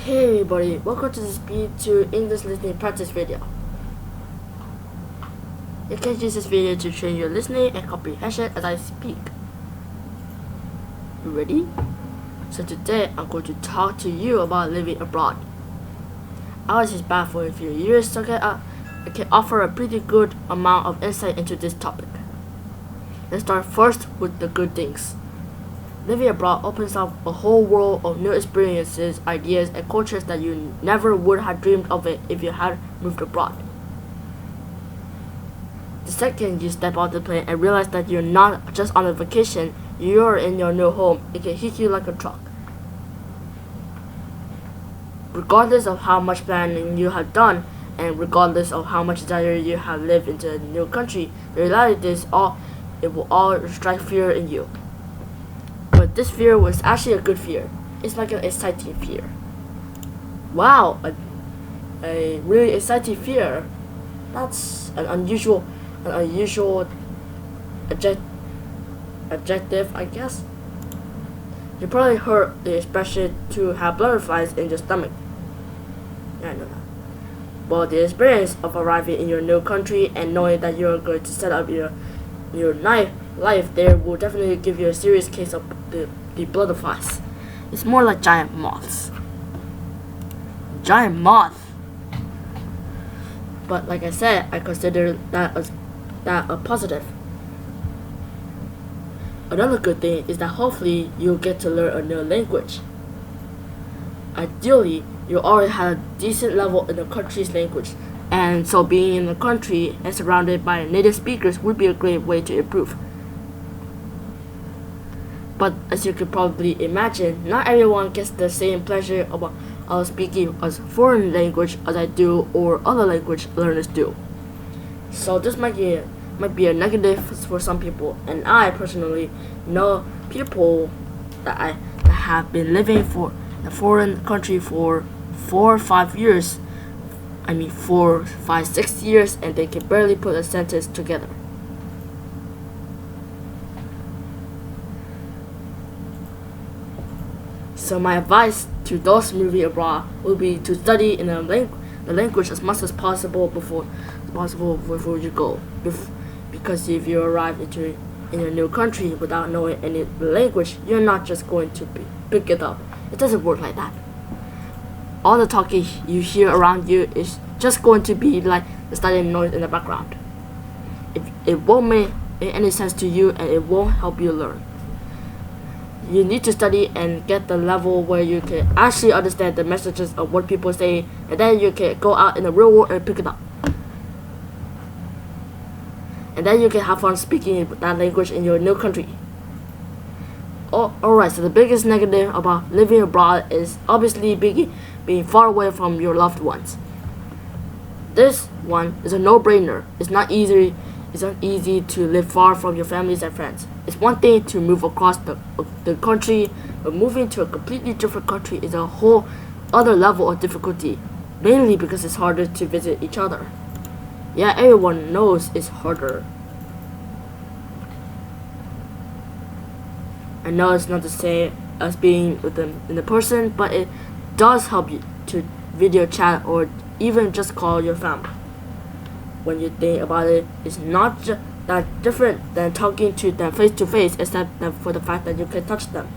Hey everybody, welcome to this B2 English listening practice video. You can use this video to train your listening and comprehension as I speak. You ready? So today I'm going to talk to you about living abroad. I was just back for a few years, so I can offer a pretty good amount of insight into this topic. Let's start first with the good things. Living abroad opens up a whole world of new experiences, ideas, and cultures that you never would have dreamed of it if you had moved abroad. The second you step out the plane and realize that you're not just on a vacation, you're in your new home, it can hit you like a truck. Regardless of how much planning you have done, and regardless of how much desire you have lived into a new country, the reality is it will all strike fear in you. But this fear was actually a good fear. It's like an exciting fear. Wow, a really exciting fear. That's an unusual adjective, I guess. You probably heard the expression to have butterflies in your stomach. Yeah, I know that. But the experience of arriving in your new country and knowing that you're going to set up your life there will definitely give you a serious case of the butterflies. It's more like giant moths. Giant moth. But like I said, I consider that a positive. Another good thing is that hopefully you'll get to learn a new language. Ideally, you already have a decent level in the country's language, and so being in the country and surrounded by native speakers would be a great way to improve. But as you could probably imagine, not everyone gets the same pleasure of speaking a foreign language as I do or other language learners do. So this might be a negative for some people, and I personally know people that have been living for a foreign country for 4 or 5 years. 4, 5, 6 years, and they can barely put a sentence together. So my advice to those moving abroad would be to study in the language as much as possible before you go. Because if you arrive in a new country without knowing any language, you're not just going to pick it up. It doesn't work like that. All the talking you hear around you is just going to be like the studying noise in the background. It won't make any sense to you, and it won't help you learn. You need to study and get the level where you can actually understand the messages of what people say, and then you can go out in the real world and pick it up. And then you can have fun speaking that language in your new country. Alright, so the biggest negative about living abroad is obviously being far away from your loved ones. This one is a no-brainer. It's not easy to live far from your families and friends. It's one thing to move across the country, but moving to a completely different country is a whole other level of difficulty, mainly because it's harder to visit each other. Yeah, everyone knows it's harder. I know it's not the same as being with them in the person, but it does help you to video chat or even just call your family. When you think about it, it's not that different than talking to them face to face, except for the fact that you can touch them.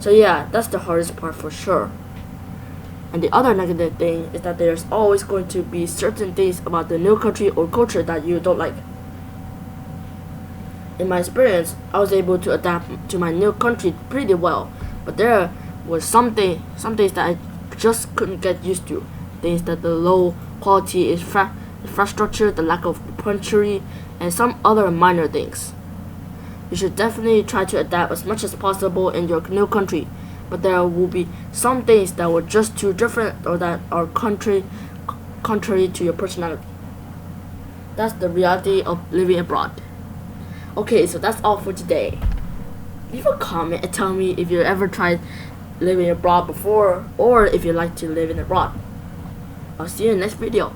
So yeah, that's the hardest part for sure. And the other negative thing is that there's always going to be certain things about the new country or culture that you don't like. In my experience, I was able to adapt to my new country pretty well, but there was some things that I just couldn't get used to. Things that the low quality infrastructure, the lack of punctuality, and some other minor things. You should definitely try to adapt as much as possible in your new country, but there will be some things that were just too different or that are contrary to your personality. That's the reality of living abroad. Okay, so that's all for today. Leave a comment and tell me if you ever tried living abroad before, or if you like to live in abroad. I'll see you in the next video.